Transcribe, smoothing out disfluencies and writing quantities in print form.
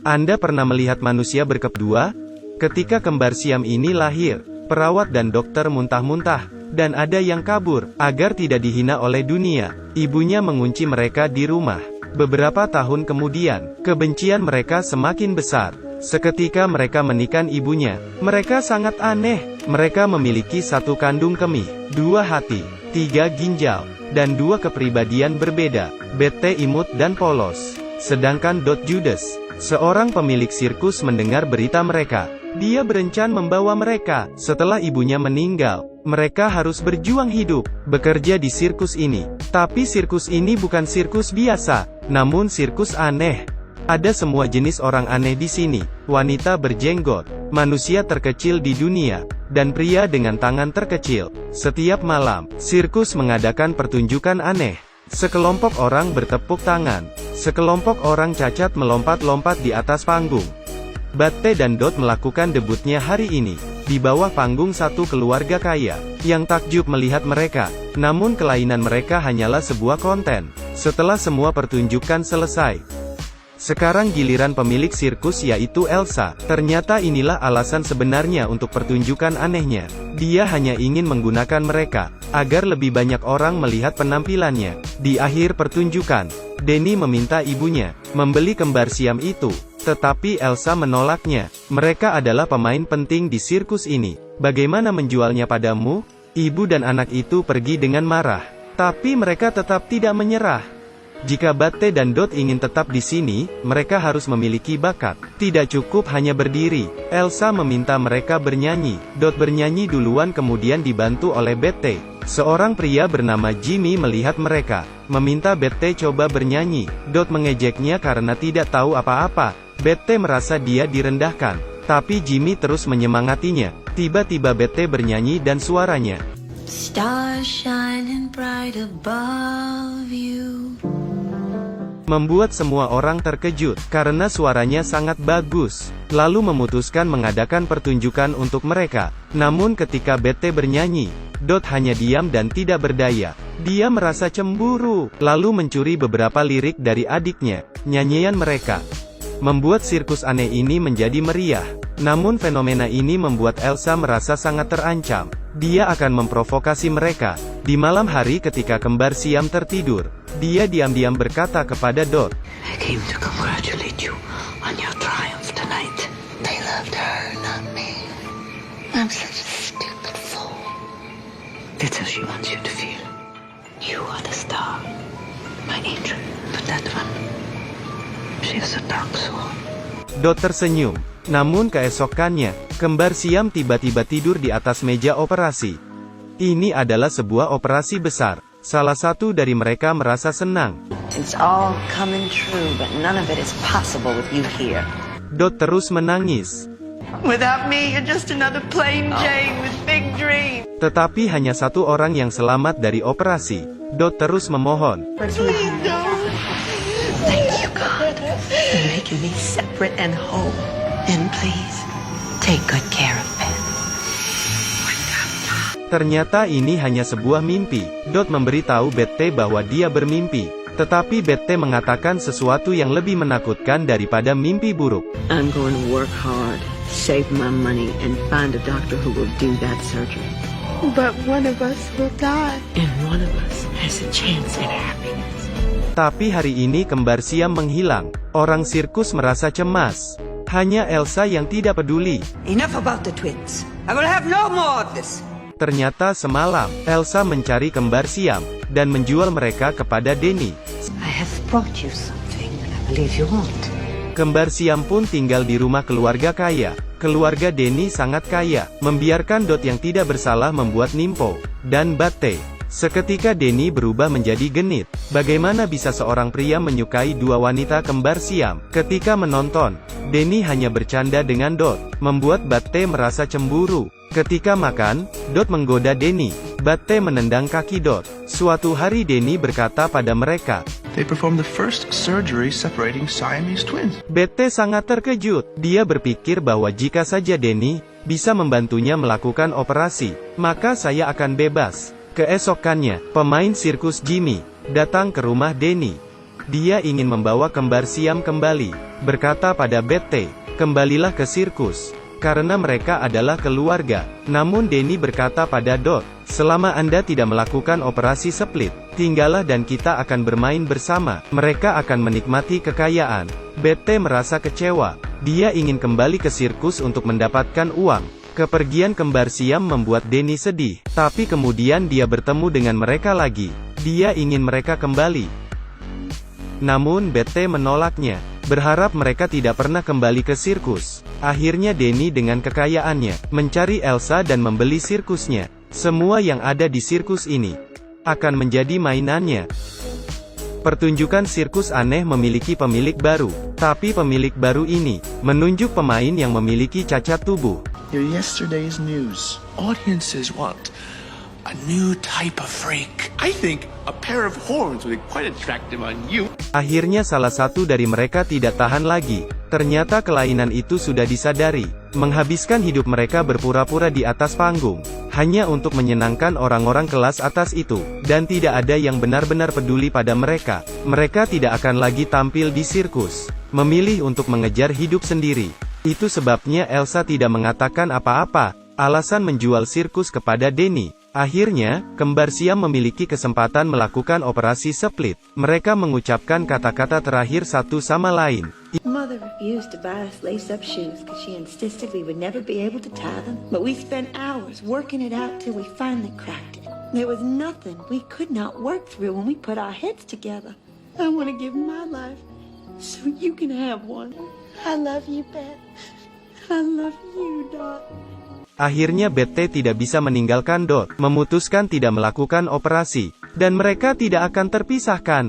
Anda pernah melihat manusia berkepala dua? Ketika kembar siam ini lahir, perawat dan dokter muntah-muntah, dan ada yang kabur, agar tidak dihina oleh dunia. Ibunya mengunci mereka di rumah. Beberapa tahun kemudian, kebencian mereka semakin besar. Seketika mereka menikah ibunya. Mereka sangat aneh. Mereka memiliki satu kandung kemih, dua hati, tiga ginjal, dan dua kepribadian berbeda. Bette imut dan polos. Sedangkan Dot Judas, seorang pemilik sirkus, mendengar berita mereka. Dia berencana membawa mereka. Setelah ibunya meninggal, mereka harus berjuang hidup, bekerja di sirkus ini. Tapi sirkus ini bukan sirkus biasa, namun sirkus aneh. Ada semua jenis orang aneh di sini, wanita berjenggot, manusia terkecil di dunia, dan pria dengan tangan terkecil. Setiap malam, sirkus mengadakan pertunjukan aneh. Sekelompok orang bertepuk tangan, sekelompok orang cacat melompat-lompat di atas panggung. Bette dan Dot melakukan debutnya hari ini, di bawah panggung satu keluarga kaya, yang takjub melihat mereka. Namun kelainan mereka hanyalah sebuah konten. Setelah semua pertunjukan selesai, sekarang giliran pemilik sirkus, yaitu Elsa. Ternyata inilah alasan sebenarnya untuk pertunjukan anehnya. Dia hanya ingin menggunakan mereka, agar lebih banyak orang melihat penampilannya. Di akhir pertunjukan, Denny meminta ibunya membeli kembar siam itu. Tetapi Elsa menolaknya. Mereka adalah pemain penting di sirkus ini. Bagaimana menjualnya padamu? Ibu dan anak itu pergi dengan marah. Tapi mereka tetap tidak menyerah. Jika Bette dan Dot ingin tetap di sini, mereka harus memiliki bakat. Tidak cukup hanya berdiri. Elsa meminta mereka bernyanyi. Dot bernyanyi duluan, kemudian dibantu oleh Bette. Seorang pria bernama Jimmy melihat mereka, meminta Bette coba bernyanyi. Dot mengejeknya karena tidak tahu apa-apa. Bette merasa dia direndahkan, tapi Jimmy terus menyemangatinya. Tiba-tiba Bette bernyanyi dan suaranya Stars shining bright above you. Membuat semua orang terkejut, karena suaranya sangat bagus. Lalu memutuskan mengadakan pertunjukan untuk mereka. Namun ketika Bette bernyanyi, Dot hanya diam dan tidak berdaya. Dia merasa cemburu, lalu mencuri beberapa lirik dari adiknya. Nyanyian mereka membuat sirkus aneh ini menjadi meriah. Namun fenomena ini membuat Elsa merasa sangat terancam. Dia akan memprovokasi mereka. Di malam hari ketika kembar siam tertidur, dia diam-diam berkata kepada Dot, I came to congratulate you on your triumph tonight. They loved her, not me. I'm such a stupid fool. That's how she wants you to feel. You are the star, my angel. But that one, she has a dark soul. Dot tersenyum. Namun keesokannya, kembar siam tiba-tiba tidur di atas meja operasi. Ini adalah sebuah operasi besar. Salah satu dari mereka merasa senang. It's all coming true, but none of it is possible with you here. Dot terus menangis. Without me, you're just another plain Jane with big dreams. Tetapi hanya satu orang yang selamat dari operasi. Dot terus memohon. Please don't. Thank you, God, for making me separate and whole. And please, take good care of Ben. Ternyata ini hanya sebuah mimpi. Dot memberitahu Bette bahwa dia bermimpi. Tetapi Bette mengatakan sesuatu yang lebih menakutkan daripada mimpi buruk. I'm going to work hard, save my money, and find a doctor who will do that surgery. But one of us will die. And one of us has a chance at happiness. Tapi hari ini kembar siam menghilang. Orang sirkus merasa cemas. Hanya Elsa yang tidak peduli. Enough about the twins. I will have no more of this. Ternyata semalam, Elsa mencari kembar siam, dan menjual mereka kepada Denny. I have brought you something I believe you want. Kembar siam pun tinggal di rumah keluarga kaya. Keluarga Denny sangat kaya, membiarkan Dot yang tidak bersalah membuat Nimpo dan Bette. Seketika Denny berubah menjadi genit. Bagaimana bisa seorang pria menyukai dua wanita kembar siam? Ketika menonton, Denny hanya bercanda dengan Dot, membuat Bette merasa cemburu. Ketika makan, Dot menggoda Denny. Bette menendang kaki Dot. Suatu hari Denny berkata pada mereka, They performed the first surgery separating Siamese twins. Bette sangat terkejut. Dia berpikir bahwa jika saja Denny bisa membantunya melakukan operasi, maka saya akan bebas. Keesokannya, pemain sirkus Jimmy datang ke rumah Denny. Dia ingin membawa kembar Siam kembali, berkata pada Betty, kembalilah ke sirkus. Karena mereka adalah keluarga. Namun Denny berkata pada Dot, selama Anda tidak melakukan operasi split, tinggallah dan kita akan bermain bersama. Mereka akan menikmati kekayaan. Betty merasa kecewa. Dia ingin kembali ke sirkus untuk mendapatkan uang. Kepergian kembar Siam membuat Denny sedih. Tapi kemudian dia bertemu dengan mereka lagi. Dia ingin mereka kembali. Namun Betty menolaknya, berharap mereka tidak pernah kembali ke sirkus. Akhirnya Denny dengan kekayaannya, mencari Elsa dan membeli sirkusnya. Semua yang ada di sirkus ini akan menjadi mainannya. Pertunjukan sirkus aneh memiliki pemilik baru, tapi pemilik baru ini menunjuk pemain yang memiliki cacat tubuh. Your yesterday's news. Audiences want a new type of freak. I think a pair of horns would be quite attractive on you. Akhirnya salah satu dari mereka tidak tahan lagi. Ternyata kelainan itu sudah disadari. Menghabiskan hidup mereka berpura-pura di atas panggung, hanya untuk menyenangkan orang-orang kelas atas itu, dan tidak ada yang benar-benar peduli pada mereka. Mereka tidak akan lagi tampil di sirkus. Memilih untuk mengejar hidup sendiri. Itu sebabnya Elsa tidak mengatakan apa-apa. Alasan menjual sirkus kepada Denny. Akhirnya, kembar Siam memiliki kesempatan melakukan operasi split. Mereka mengucapkan kata-kata terakhir satu sama lain. Mother refused to buy us lace-up shoes because she insisted we would never be able to tie them. But we spent hours working it out till we finally cracked it. There was nothing we could not work through when we put our heads together. I want to give my life so you can have one. I love you, Beth. I love you, Dot. Akhirnya Betty tidak bisa meninggalkan Dot, memutuskan tidak melakukan operasi, dan mereka tidak akan terpisahkan.